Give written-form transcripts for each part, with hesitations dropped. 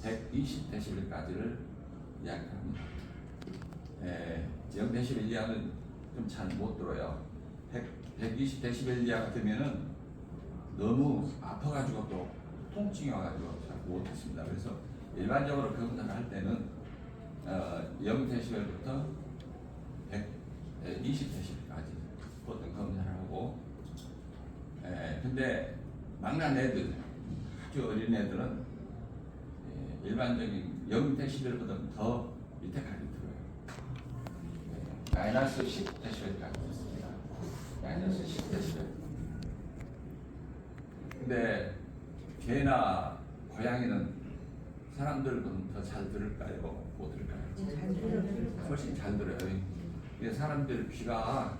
120데시벨까지를 이야기합니다. 0데시벨 이하는 좀 잘 못 들어요. 120데시벨 이하가 되면은 너무 아파가지고 또 통증이 와가지고 잘 못했습니다. 그래서 일반적으로 검사를 할 때는 0데시벨부터 120데시벨까지 보통 검사를 하고, 근데 망난 애들, 아주 어린 애들은 일반적인 0데시벨보다 더 밑에까지 들어요. 마이너스 10데시벨까지 됐습니다. 마이너스 10데시벨. 근데 개나 고양이는 사람들보다 더 잘 들을까요? 못 들을까요? 훨씬 잘 들어요. 이게 사람들 귀가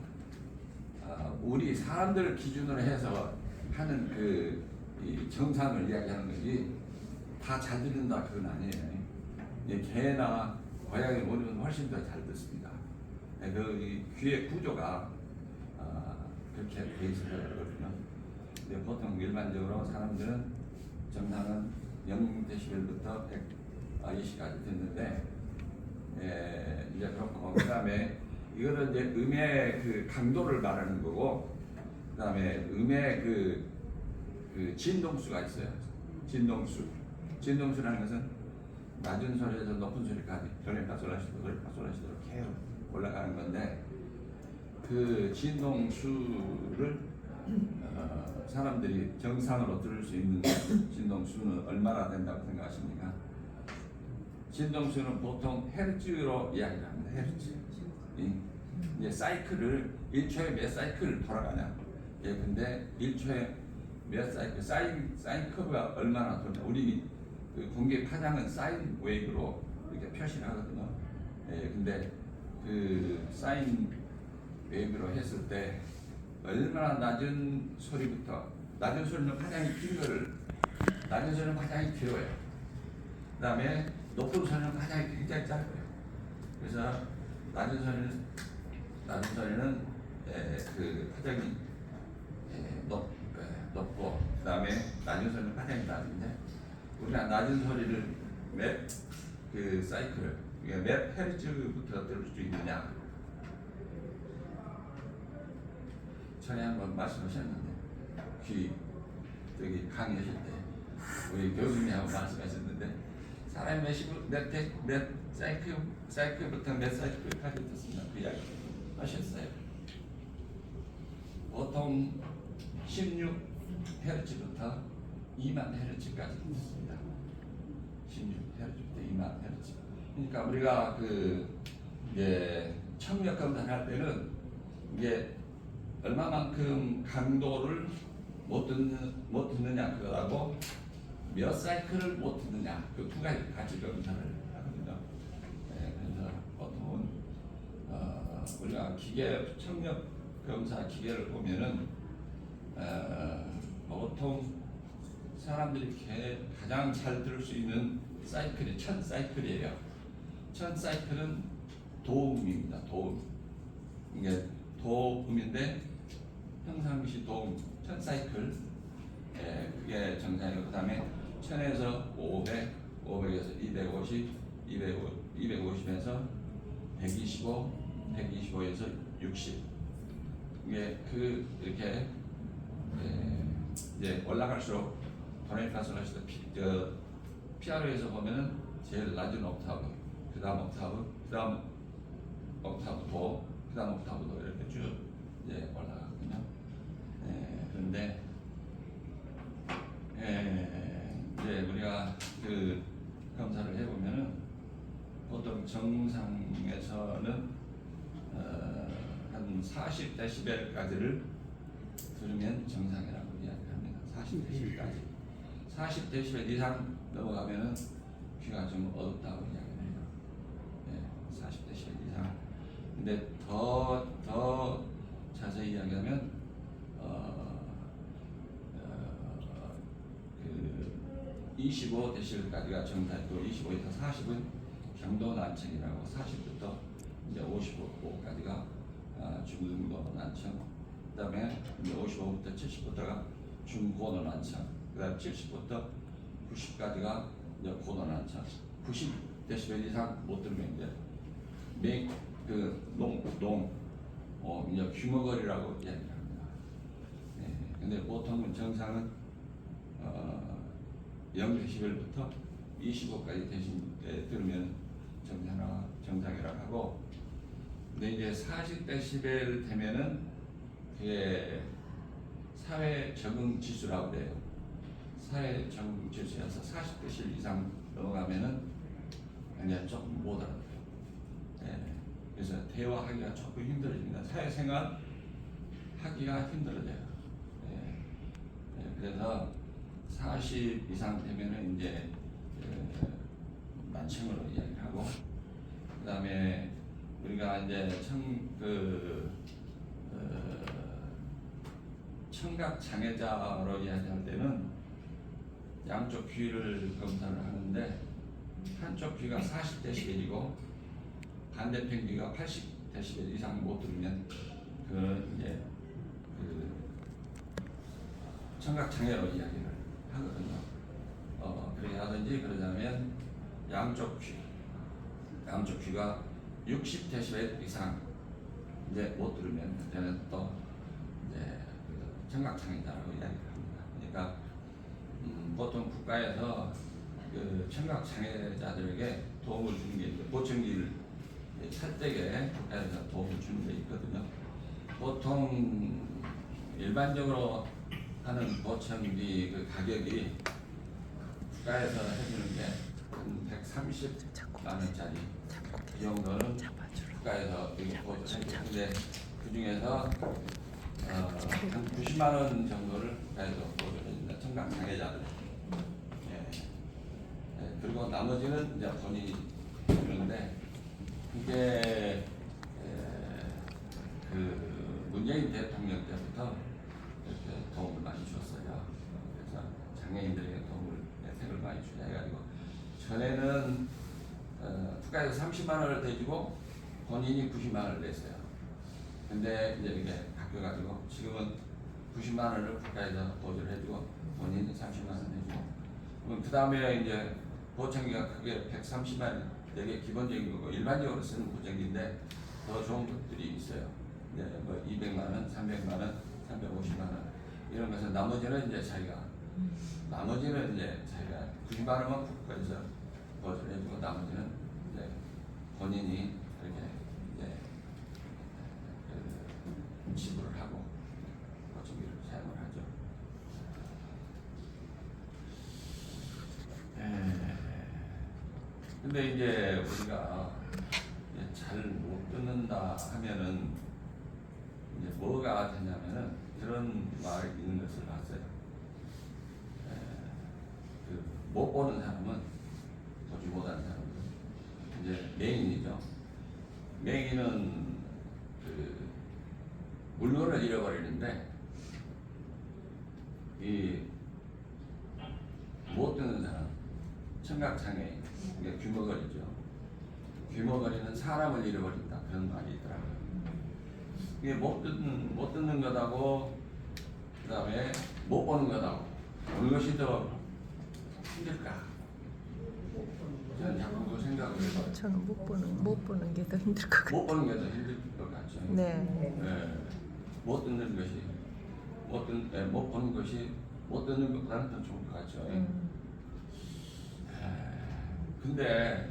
우리 사람들 기준으로 해서 하는 이 정상을 이야기하는 거지 다 잘 듣는다 그건 아니에요. 개나 고양이 모르면 훨씬 더 잘 듣습니다. 그 귀의 구조가 그렇게 돼 있어요. 근데 보통 일반적으로 사람들은 정상은 0데시벨부터 120까지 듣는데, 이제 그렇고, 그 다음에 이거는 이제 음의 그 강도를 말하는 거고, 그 다음에 음의 그 진동수가 있어요. 진동수라는 것은 낮은 소리에서 높은 소리까지 도레미파솔라시도 계속 올라가는 건데, 그 진동수를 사람들이 정상으로 들을 수 있는 진동수는 얼마나 된다고 생각하십니까? 진동수는 보통 헤르츠로 이야기를 합니다. 헤르츠. 이제 사이클을 1초에 몇 사이클 돌아가냐. 근데 1초에 몇 사이클, 사인 커브가 얼마나 돌냐. 우리 그 공기 파장은 사인 웨이브로 이렇게 표시를 하거든요. 근데 그 사인 웨이브로 했을 때 얼마나 낮은 소리부터, 낮은 소리는 파장이 긴 거를, 낮은 소리는 파장이 길어요. 그 다음에 높은 소리는 파장이 굉장히 짧아요. 그래서 낮은 소리는 그 파장이 높고, 그 다음에 낮은 소리는 파장이 낮은데, 우리가 낮은 소리를 몇 사이클, 몇 헤르츠부터 들을 수 있느냐. 전에 한번 말씀하셨는데, 저기 강의하실 때 우리 교수님하고 말씀하셨는데, 사람이 몇 사이클부터 몇 사이클까지 듣습니다. 그 이야기 하셨어요. 보통 16Hz부터 2만 Hz까지 듣습니다. 16Hz부터 2만 Hz. 그러니까 우리가 이게 청력 검사를 할 때는 이게 얼마만큼 강도를 못 듣느냐 그거하고 몇 사이클을 못 듣느냐 그 두 가지 같이 검사를 하거든요. 그래서 보통은 우리가 청력 검사 기계를 보면은 보통 사람들이 가장 잘 들을 수 있는 사이클이 1000사이클이에요. 1000사이클은 도음입니다. 도음. 이게 도음인데 평상시 도움 1000사이클, 그게 정상이고, 그 다음에 1000에서 500, 500에서 250, 250에서 125, 125에서 60. 이게 이렇게 이제 올라갈수록 도레미파솔라시도 피아노에서 보면은 제일 낮은 옥타브, 그 다음 옥타브, 그 다음 옥타브 도, 그 다음 옥타브 도 이렇게 쭉 이제 올라가거든요. 그런데 이제 우리가 그 검사를 해보면은 보통 정상에서는 한 40데시벨까지를 들으면 정상이라고 이야기합니다. 40데시벨까지. 40데시벨 이상 넘어가면은 귀가 좀 어둡다고 이야기해요. 40데시벨 이상. 근데 더 자세히 이야기하면 25데시벨까지가 정상이고, 25에서 40은 경도 난청이라고, 40부터 이제 55까지가 중등도 난청, 그 다음에 55부터 70부터가 중고도 난청, 그 다음 70부터 90까지가 이제 고도난청 90데시벨 이상 못 들으면 이제 이제 귀머거리라고 이야기합니다. 네. 근데 보통은 정상은 0데시벨부터 25까지 대신 들으면 정상이라고 하고, 근데 이제 40데시벨 되면은 그게 사회 적응 지수라고 그래요. 사회 적응 지수에서 40데시벨 이상 넘어가면은 그냥 조금 못 알아들어요. 네. 그래서 대화하기가 조금 힘들어집니다. 사회생활 하기가 힘들어져요. 네. 네. 그래서 40 이상 되면은 이제 만청으로 이야기하고, 그 다음에 우리가 이제 청각 장애자로 이야기할 때는 양쪽 귀를 검사를 하는데, 한쪽 귀가 40데시벨이고 반대편 귀가 80데시벨 이상 못 들으면 그 이제 청각 장애로 이야기를 하거든요. 그렇게 하든지, 그러자면 양쪽 귀가 60데시벨 이상 이제 못 들으면 그때는 또 이제 청각 장애자라고 이야기를 합니다. 그러니까 보통 국가에서 그 청각 장애자들에게 도움을 주는 게 이제 보청기를 찰 때에 국가에서 도움을 주는 게 있거든요. 보통 일반적으로 하는 보청기 그 가격이 국가에서 해주는 게 한 130만 원짜리, 이 정도는 국가에서 보조해주는데, 그 중에서 한 90만 원 정도를 국가에서 보조해준다. 청각 장애자들. 그리고 나머지는 이제 본인이 주는데, 그게 그 문재인 대통령 때부터 이렇게 도움을 많이 줬어요. 그래서 장애인들에게 도움을 혜택을 많이 주자 해가지고, 전에는 국가에서 30만 원을 대주고 본인이 90만 원을 냈어요. 근데 이제 이게 바뀌어가지고 지금은 90만 원을 국가에서 보조를 해주고 본인이 30만 원 해주고, 그 다음에 이제 보청기가 크게 130만 원, 되게 기본적인 거고 일반적으로 쓰는 보청기인데 더 좋은 것들이 있어요. 이제 뭐 200만 원, 300만 원, 350만 원 이런 것은 나머지는 이제 자기가 90만 원만 국가에서 보조를 해주고 나머지는 이제 본인이 이렇게 이제 지불을 하고 보청기를 사용을 하죠. 근데 이제 우리가 잘 못 듣는다 하면은 이제 뭐가 되냐면은 그런 말이 있는 것을 봤어요. 못 보는 사람은 보지 못하는 사람은 이제 맹인이죠. 맹인은 그 물건을 잃어버리는데, 이 못 듣는 사람, 청각장애, 이게 귀머거리죠. 귀머거리는 사람을 잃어버린다, 그런 말이 있더라고요. 이게 못 듣는 것하고 그 다음에 못 보는 것하고 어느 것이 더 힘들까? 저는 자꾸 그 생각을 해봐요. 저는 못 보는 게 더 힘들 것 같아요. 못 보는 게 더 힘들 것 같죠. 네. 못 듣는 것이 못 보는 것이 못 듣는 것보다는 더 좋은 것 같죠. 근데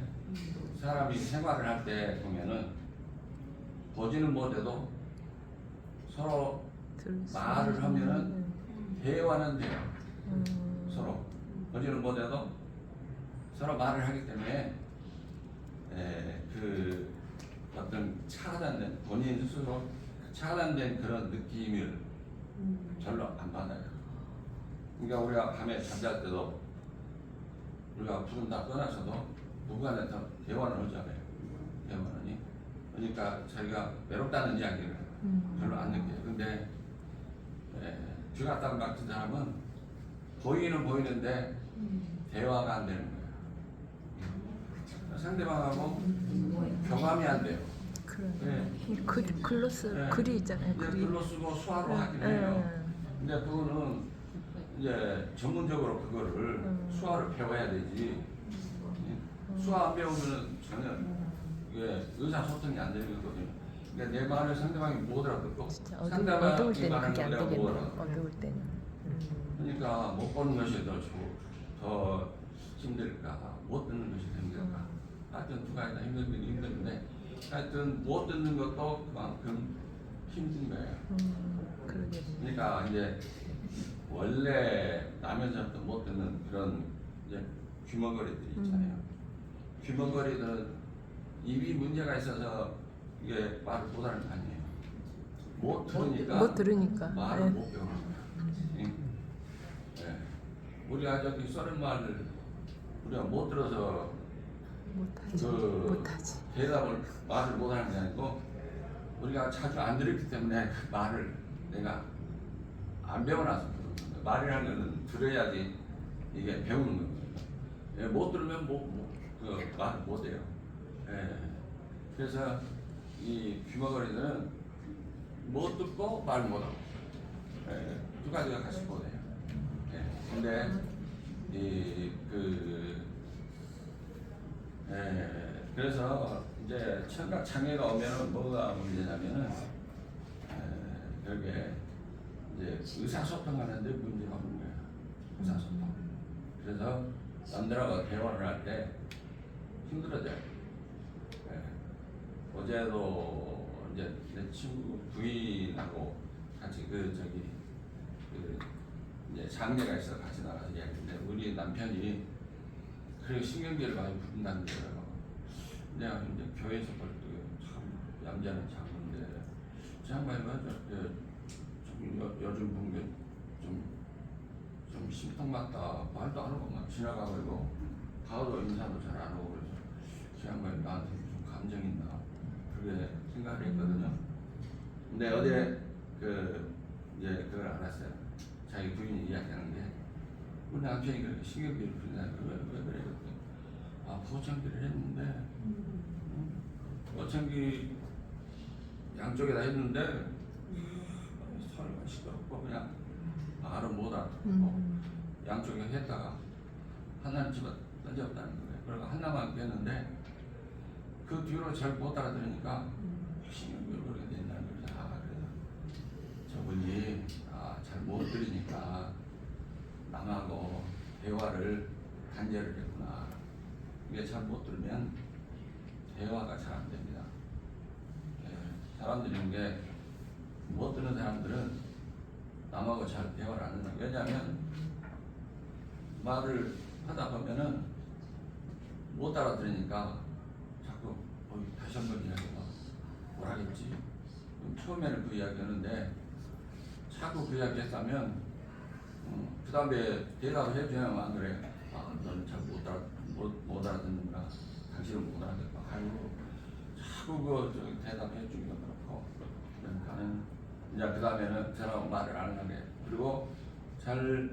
사람이 생활을 할 때 보면은 보지는 못해도 서로 말을 하면은 대화는 돼요. 서로 보지는 못해도 서로 말을 하기 때문에 그 어떤 차단된 본인 스스로 차단된 그런 느낌을 별로 안 받아요. 그러니까 우리가 밤에 잠잘 때도 우리가 불은 다 꺼놔서도 누구한테 대화를 하잖아요. 대화는 그러니까 자기가 외롭다는 이야기를 별로 안 느껴요. 근데 귀가 딱 막힌 사람은 보이는 보이는데 대화가 안 되는 거예요. 상대방하고 교감이 안 돼요. 글로 글이 있잖아요. 글로 쓰고 수화로 하긴 해요. 근데 그거는 이제 전문적으로 그거를 수화를 배워야 되지. 수화 안 배우면 전혀 이게 의사소통이 안 되는 거거든요. 그러니까 내 말을 상대방이 못 알아듣고 진짜 상대방이 어두울 때는 말하는 그게 안 걸 내가 못 되겠네. 알아듣고 어두울 때는. 그러니까 못 보는 것이 더 힘들까 못 듣는 것이 힘들까 하여튼 두 가지 다 힘든데 하여튼 못 듣는 것도 그만큼 힘든 거예요. 그러겠네. 그러니까 이제 원래 나면서부터 못 듣는 그런 이제 귀머거리들이 있잖아요. 귀머거리들은 입이 문제가 있어서 이게 말을 못하는 거 아니에요. 못 들으니까 못 들으니까. 말을 네. 못 배우는 거예요. 네. 우리가 저기 써는 말을 우리가 못 들어서 못하지. 그 못하지. 말을 못하는 게 아니고 우리가 자주 안 들었기 때문에 그 말을 내가 안 배워놔서 그런 거예요. 말이라는 거는 들어야지 이게 배우는 거예요. 예, 못 들으면 그 말을 못해요. 예. 그래서 이 귀머거리들은 못 듣고 말 못하고 두 가지가 같이 보네요. 예. 근데 그래서 이제 청각 장애가 오면은 뭐가 문제냐면은 결국에 이제 의사소통하는데 문제가 오는 거예요. 의사소통. 그래서 남들하고 대화를 할 때 힘들어져요. 어제도 이제 내 친구 부인하고 같이 이제 장례가 있어 같이 나가서 이야기했는데 우리 남편이 그리고 신경계를 많이 부른다는 거예요. 내가 이제 교회에서 볼 때 참 얌전한 장로인데 저 양반이 요즘 보면 좀 심통맞다 말도 안 하고 막 지나가고 가도 인사도 잘 안 하고 그래서 저 양반이 나한테 좀 감정 있나 그렇게 생각을 했거든요. 근데 어제 이제 그걸 알았어요. 자기 부인이 이야기하는 게 우리 남편이 그렇게 신경질을 부린다는 거예요. 왜 그래? 그랬더니 보청기를 했는데 보청기 양쪽에다 했는데 소리가 시끄럽고 그냥 말은 못 알아듣고 양쪽에 했다가 하나는 집어 던졌다는 거예요. 그리고 하나만 뺐는데 그 뒤로 잘 못 알아들으니까 신경질을 그렇게 된다는 거죠. 그래서 저분이 잘 못 들으니까 남하고 대화를 단절을 했구나. 이게 잘 못 들으면 대화가 잘 안 됩니다. 사람들이 이게 못 듣는 사람들은 남하고 잘 대화를 안 한다. 왜냐하면 말을 하다 보면은 못 알아들으니까 자꾸 다시 한번 이야기해봐. 뭘 하겠지? 처음에는 그 이야기 하는데 자꾸 그 이야기 했다면 그 다음에 대답을 해주면 안 그래. 너는 잘 못 알아듣는구나. 당신은 못 알아듣고 아이고 자꾸 대답해 주기가 그렇고 그러니까는 이제 그 다음에는 그 사람은 말을 안 하게. 그리고 잘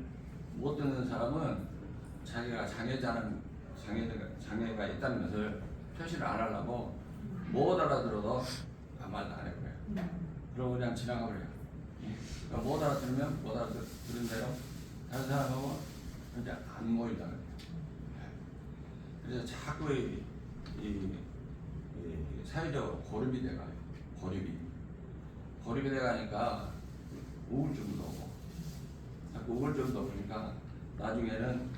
못 듣는 사람은 자기가 장애가 있다는 것을 표시를 안 하려고 못 알아들어도 아무 말도 안 해버려요. 그러고 그냥 지나가 버려요. 그러니까 못 알아들으면 못 알아들은 대로 다른 사람하고 이제 안 모이다 그래요. 그래서 자꾸 이 사회적으로 고립이 돼가요. 고립이 돼가니까 우울증도 오고 자꾸 우울증도 오니까 나중에는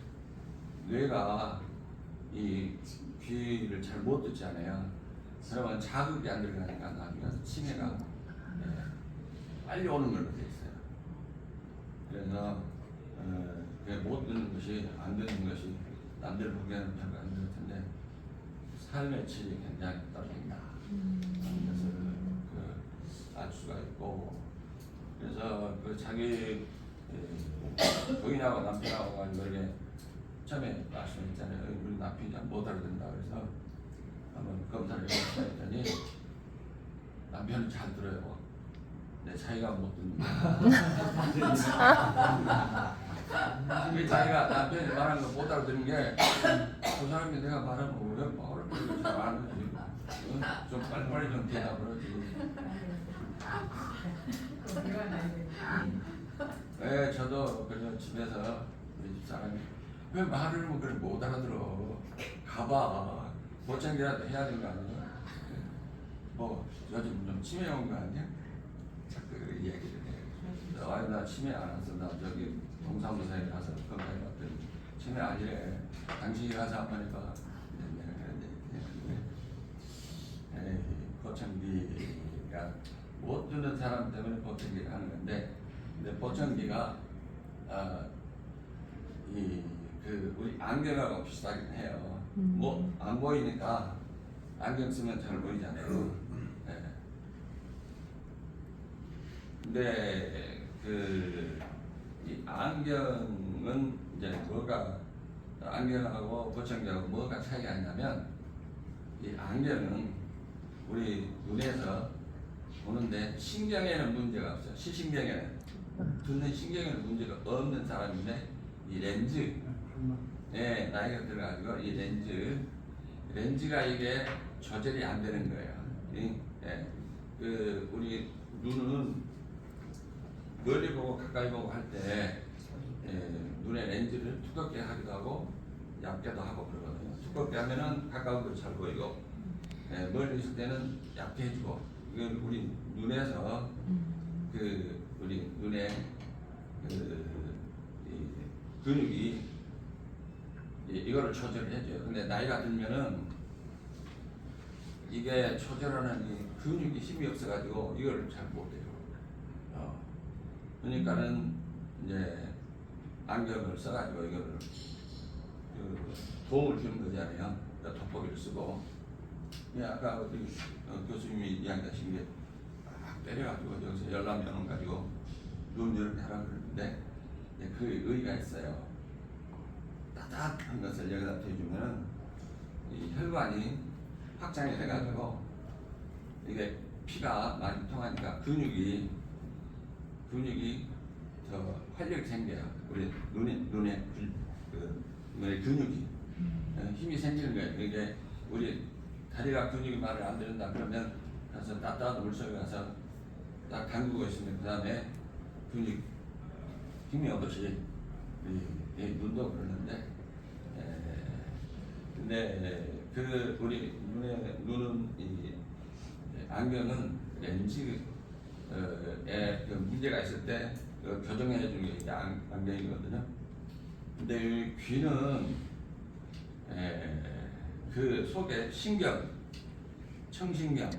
뇌가 이 귀를 잘 못 듣잖아요. 그러면 자극이 안 들어가니까 나중에 치매가 빨리 오는 걸로 돼 있어요. 그래서 못 듣는 것이 안 듣는 것이 남들 보기에는 별거 안 들 텐데 삶의 질이 굉장히 떨어진다. 그래서 알 수가 있고 그래서 자기 부인하고 남편하고 가지고 이렇게 처음에 말씀했잖아요. 우리 남편이 못 알아듣는다 그래서 한번 검사를 해보자 했더니 남편은 잘 들어요. 내 자기가 못 듣는 거야. 자기가 남편이 말하는 거 못 알아듣는 게 그 사람이 내가 말하면 왜 말을 잘 안 하지? 좀 빨리빨리 좀 대답을 하지. 네, 저도 그래서 집에서 우리 집 사람이 왜 말을 그래 못 알아들어? 가봐. 봐봐. 보청기라도 해야 되는 거 아니야? 뭐 요즘 좀 치매 온 거 아니야? 자꾸 얘기를 해. 나 치매 안 왔어. 나 저기 동사무소에 가서 건강해 봤더니 치매 아니래. 당신이 가서 한 번이니까 보청기가 못 듣는 사람 때문에 보청기를 하는 건데, 근데 보청기가 우리 안경하고 비슷하긴 해요. 뭐 안 보이니까 안경 쓰면 잘 보이잖아요. 네. 근데 이 안경은 이제 뭐가 안경하고 보청기하고 뭐가 차이가 있냐면, 이 안경은 우리 눈에서 보는데 신경에는 문제가 없어요. 시신경에는, 듣는 신경에는 문제가 없는 사람인데, 이 렌즈에 나이가 들어가지고 이 렌즈가 이게 조절이 안 되는 거예요. 우리 눈은 멀리 보고 가까이 보고 할 때 눈의 렌즈를 두껍게 하기도 하고 얇게도 하고 그러거든요. 두껍게 하면은 가까운 걸 잘 보이고, 멀리 있을 때는 얇게 해주고, 이건 우리 눈에서 우리 눈의 근육이 이거를 조절을 해줘요. 근데 나이가 들면은 이게 조절하는 이 근육이 힘이 없어가지고 이걸 잘 못해요. 그러니까는 이제 안경을 써가지고 이거를 도움을 주는 거잖아요. 돋보기를 쓰고. 아까 우리 교수님이 이야기하신 게 막 때려가지고 여기서 열나면 가지고 눈 이렇게 하라고 그러는데, 그 의의가 있어요. 따뜻한 것을 여기다 대주면 이 혈관이 확장이 돼가지고 이게 피가 많이 통하니까 근육이 더 활력이 생겨요. 우리 눈의 근육이 힘이 생기는 거예요. 이게 우리 다리가 근육이 말을 안 들은다 그러면 가서 따뜻한 물속에 가서 딱 담그고 있으면 그 다음에 근육 힘이 오듯이 눈도 그러는데, 근데 우리 눈은 이 안경은 렌즈에 문제가 있을 때 교정해 주는 게 이제 안경이거든요. 근데 이 귀는 그 속에 청신경,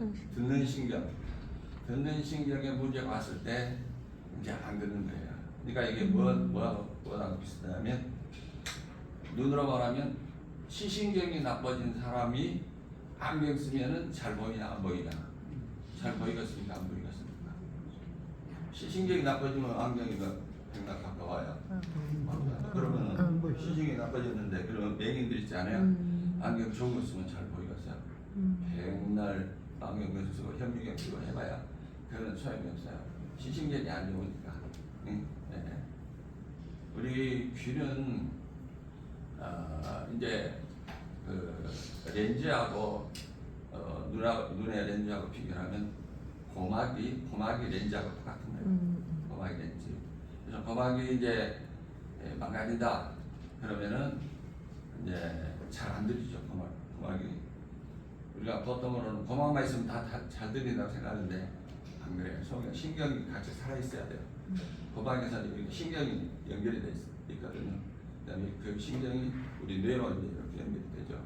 듣는 신경에 문제가 왔을 때 이제 안 듣는 거예요. 그러니까 이게 뭐하고 비슷하냐면, 눈으로 말하면 시신경이 나빠진 사람이 안경 쓰면은 잘 보이나 안 보이나? 잘 보이겠습니까? 안 보이겠습니까? 시신경이 나빠지면 안경이가 백날 가까워요. 그러면 시신경이 나빠졌는데, 그러면 맹인들 있잖아요. 안경 좋은 거 쓰면 잘 보이겠어요. 백날 안경 쓰고 현미경 쓰고 해봐야 그런 소용이 없어요. 시신경이 안 좋으니까. 우리 귀는 이제 렌즈하고 눈의 렌즈하고 비교하면 고막이 렌즈하고 똑같은 거예요. 고막이 렌즈. 그래서 고막이 이제 망가진다 그러면은 이제 잘 안 들리죠. 고막이 우리가 보통으로는 고막만 있으면 다 잘 들린다고 생각하는데 안 그래요. 속에 신경이 같이 살아 있어야 돼요. 고막에서 이렇게 신경이 연결이 돼 있거든요. 그다음에 그 신경이 우리 뇌로 이제 이렇게 연결이 되죠.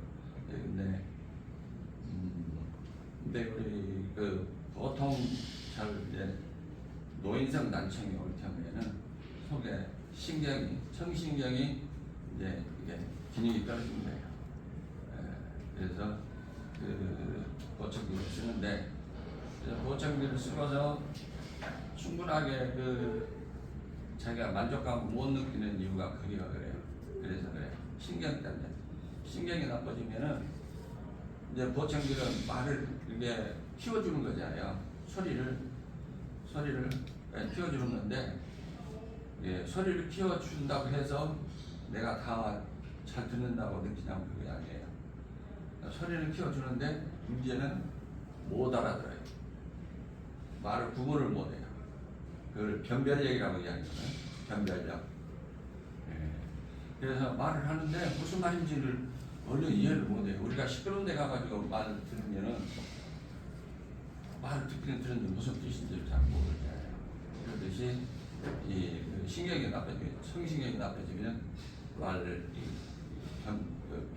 근데 우리 보통 잘 이제 노인성 난청이 올 경우에는 속에 청신경이 이제 이게 기능이 떨어지는 거예요. 그래서 보청기를 쓰는데, 보청기를 쓰고서 충분하게 자기가 만족감을 못 느끼는 이유가 그래요. 그래서 그래요. 신경 때문에. 신경이 나빠지면은 이제 보청기는 말을 이렇게 키워주는 거잖아요. 소리를 키워주는 건데, 소리를 키워준다고 해서 내가 다 잘 듣는다고 느끼냐면 그게 아니에요. 소리를 키워주는데 문제는 못 알아들어요. 말을 구분을 못해요. 그걸 변별력이라고 이야기하잖아요. 변별력. 그래서 말을 하는데 무슨 말인지를 원래 이해를 못해요. 우리가 시끄러운 데 가가지고 말을 들으면은 말을 듣기는 들었는데 무슨 뜻인지를 잘 모르잖아요. 그렇듯이 그 신경이 나빠지면 성신경이 나빠지면 말을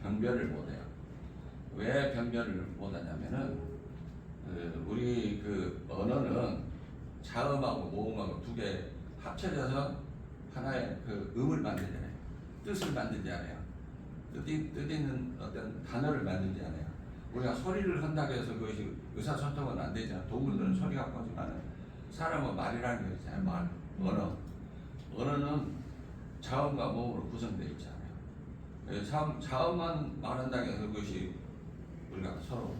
변별을 못해요. 왜 변별을 못하냐면은 우리 그 언어는 자음하고 모음하고 두 개 합쳐져서 하나의 그 음을 만들잖아요. 뜻을 만들지 않아요. 뜻 있는 어떤 단어를 만들지 않아요. 우리가 소리를 한다고 해서 그것이 의사소통은 안 되잖아. 동물들은 소리가 하지만 사람은 말이라는 게 있잖아요. 말, 언어. 언어는 자음과 모음으로 구성되어 있잖아요. 자음만 말한다고 해서 그것이 우리가 서로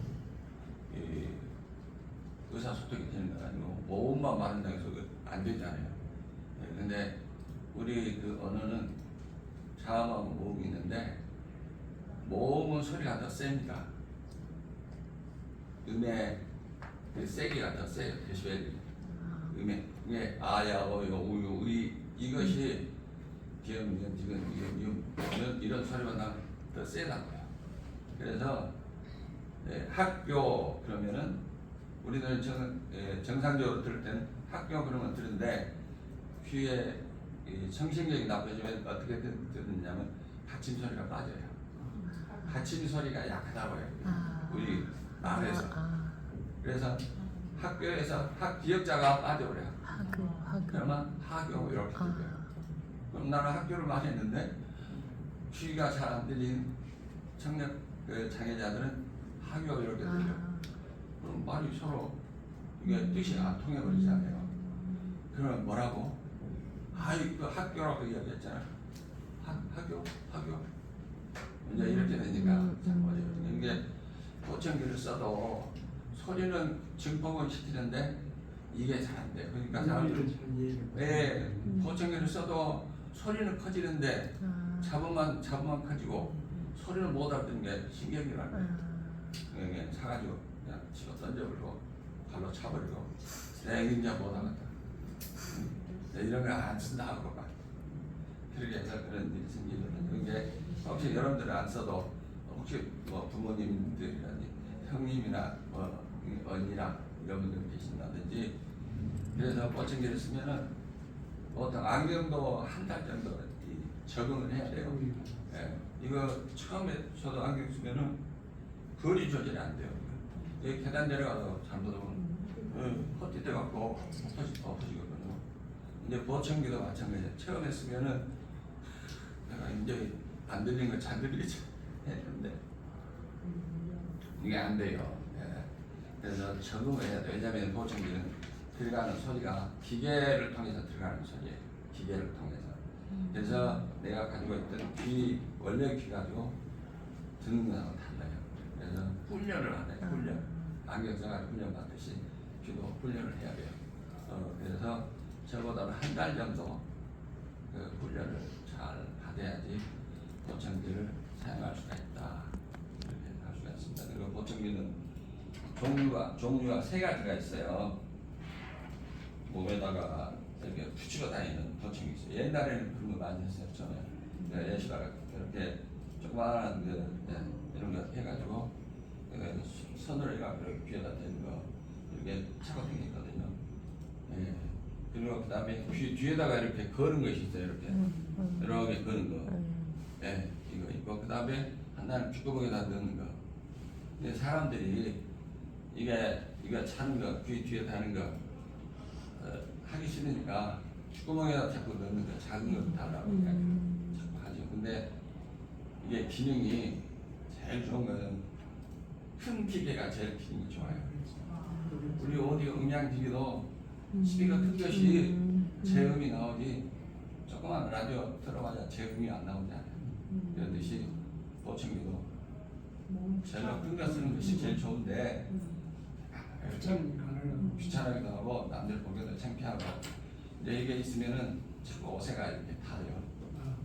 의사소통이 되는 건 아니고 모음만 말한다고 해서 안 되잖아요. 근데 우리 그 언어는 자음하고 모음이 있는데 모음은 소리가 더 셉니다. 음의 그 세기가 더 세요. 데시벨이. 음의 아야 어요 우유 의 이것이 기음 지금 이런 소리가 더 세다고요. 그래서 학교 그러면은 우리는 정상적으로 들을 때는 학교 그러면 들은데 귀에 청신경이 나빠지면 어떻게 듣느냐면 받침 소리가 빠져요. 받침 소리가 약하다고요. 우리 말에서. 그래서 학교에서 학기역자가 빠져버려요. 그러면 하교 이렇게 들려요. 그럼 나는 학교를 많이 했는데 귀가 잘 안 들린 청력 장애자들은 하교 이렇게 들려요. 그럼 말이 서로 이게 뜻이 안 통해 버리잖아요. 그러면 뭐라고? 그 학교라고 이야기했잖아. 학교. 이제 이렇게 되니까 참 어려워요. 이게 보청기를 써도 소리는 증폭을 시키는데 이게 잘 안 돼요. 그러니까 사람들은 보청기를 써도 소리는 커지는데 잡음만 커지고 소리는 못 알아듣는 게 신경이라는 거예요. 그냥 사가지고 그냥 집어 던져버리고 발로 차버리고 내가 이제 못 하겠다. 이런 걸 안 쓴다 하고 막 그렇게 해서 그런 일이 생기거든요. 이게 혹시 여러분들은 안 써도 혹시 뭐 부모님들이라든지 형님이나 뭐 언니나 이런 분들 계신다든지 그래서 보청기를 쓰면은 보통 안경도 한 달 정도 적응을 해야 돼요. 이거 처음에 저도 안경 쓰면은 거리 조절이 안 돼요. 여기 계단 내려가서 잘못하면 헛디뎌 갖고 엎어지거든요. 이제 보청기도 마찬가지예요. 처음에 쓰면은 내가 이제 안 들리는 거 잘 들리지 했는데 이게 안 돼요. 그래서 적응을 해야 돼요. 왜냐하면 보청기는 들어가는 소리가 기계를 통해서 들어가는 소리예요. 기계를 통해서. 그래서 내가 가지고 있던 원래 귀 가지고 듣는 거하고 달라요. 그래서 훈련을 하네요. 훈련. 안경 써가지고 훈련 받듯이 귀도 훈련을 해야 돼요. 그래서 저보다는 한 달 정도 그 훈련을 잘 받아야지 보청기를 사용할 수가 있다. 이렇게 할 수가 있습니다. 그리고 보청기는 종류가 세 가지가 있어요. 몸에다가 이렇게 붙이고 다니는 보청기 있어요. 옛날에는 그런 거 많이 했었죠. 예시다가 이렇게 조그마한 이런 거 해가지고 손으로 이렇게 귀에다 대는 거 이렇게 차고 다니거든요. 그리고 그 다음에 귀 뒤에다가 이렇게 거는 것이 있어요. 이렇게 거는 거. 이거 있고 그 다음에 하나는 귓구멍에다 넣는 거. 근데 사람들이 이거 차는 거, 귀 뒤에 다는 거 하기 싫으니까 귓구멍에다 자꾸 넣는 거, 작은 거 달라고 자꾸 하죠. 근데 이게 기능이 제일 좋은 거는 큰 기계가 제일 기능이 좋아요. 우리 오디오 음향기기도 스피커 큰 것이 제음이 나오지 조그만 라디오 들어봐야 제음이 안 나오잖아요. 그렇듯이 보청기도 제일 큰 거 쓰는 것이 제일 좋은데 귀찮아기도 하고 남들 보기도 창피하고 이제 이게 있으면은 자꾸 오새가 이렇게 타요.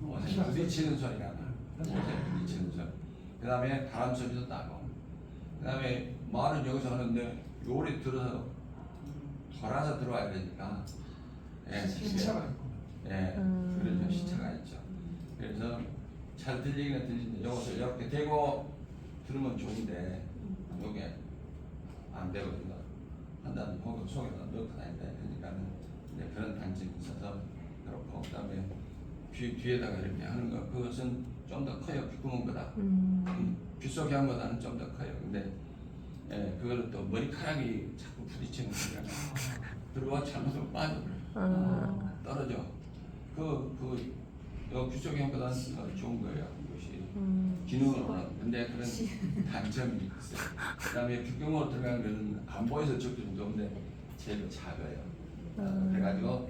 오새 부딪히는 소리가 나. 오새 부딪히는 소리. 그 다음에 바람 소리도 나고. 그 다음에 말은 여기서 하는데 요리 들어서 돌아서 들어와야 되니까 시차가 있고 그래서 시차가 있죠. 그래서 잘 들리기는 들리는데 여기서 이렇게 대고 들으면 좋은데 요게 안 되거든요. 한다는 혹은 속에다 넣고 다닌다. 그러니까는 이제 그런 단점이 있어서 그렇고 그다음에 귀 뒤에다가 이렇게 하는 거 그것은 좀 더 커요. 귓구멍보다 귀 속에 한 거보다는 좀 더 커요. 근데 예, 그거는 또 머리카락이 자꾸 부딪히는 거잖아요. 그리고 잘못하면 빠져버려요. 떨어져. 요 귀 속에 한 거보다는 좋은 거예요. 이것이 기능으로는. 근데 그런 단점이 있어요. 그다음에 귓구멍으로 들어가는 거는 안 보여서 적기는 좋은데 제일 작아요. 그래가지고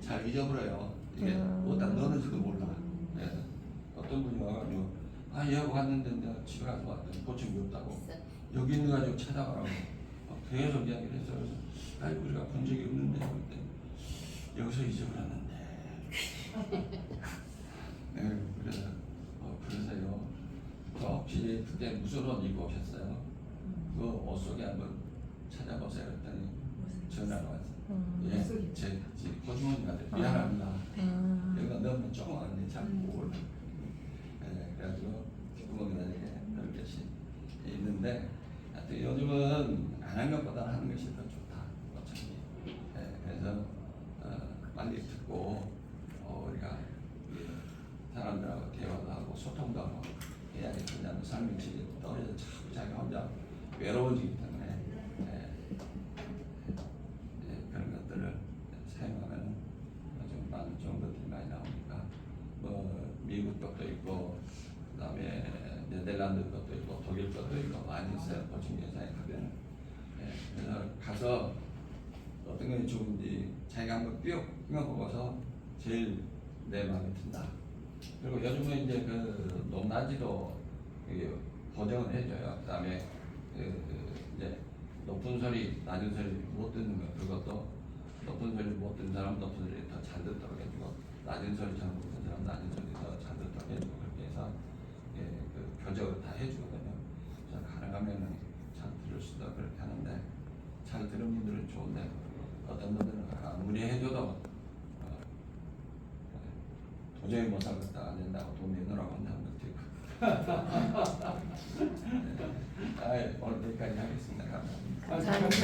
잘 잊어버려요. 이게 어디다 넣는지도 몰라. 그래서 어떤 분이 와가지고 여기 갔는데 내가 집에 가서 왔더니 고침이 없다고 여기 있는 가지고 찾아가라고 계속 이야기를 해서 그래서 우리가 본 적이 없는데 그랬더니 여기서 잊어버렸는데 네, 그래서요 저 혹시 그때 무슨 옷 입고 오셨어요? 그 옷 속에 한번 찾아보세요 그랬더니 전화가 왔어요. 예, 제 고주머니한테 미안합니다. 여기가 너무 조그만데 잘 모르. 그래가지고 구멍이 나게 그런 것이 있는데, 하여튼 요즘은 안 하는 것보다 하는 것이 더 좋다. 어차피. 그래서 많이 듣고 우리가 사람들하고 대화도 하고 소통도 하고 해야지. 그냥 삶의 질이 떨어져 자꾸 자기 혼자 외로워지기 때문에. 그런 것들을 사용하면 좀 많은 좋은 것들이 많이 나오니까 미국 것도 있고 그다음에 네덜란드 것도 있고 독일 것도 있고 많이 있어요. 보충제사에 가면. 그래서 가서 어떤 게 좋은지 자기가 한번 뛰어보고서 제일 내 마음에 든다. 그리고 요즘은 이제 그 높낮이도 보정을 해줘요. 그다음에 이제 높은 소리, 낮은 소리 못 듣는 거 그것도 높은 소리 못 듣는 사람 높은 소리 더 잘 듣도록 해주고 낮은 소리 잘 못 듣는 사람 낮은 소리 더 잘 듣도록 해주고 그렇게 해서 그 교정을 다 해주거든요. 그래서 가능하면은 잘 들을 수도 그렇게 하는데 잘 들은 분들은 좋은데 어떤 분들은 아무리 해줘도 도저히 못 살겠다 안 된다고 돈 내놓으라고 한다는 것도 있고. 오늘 여기까지 하겠습니다. 감사합니다. 감사합니다.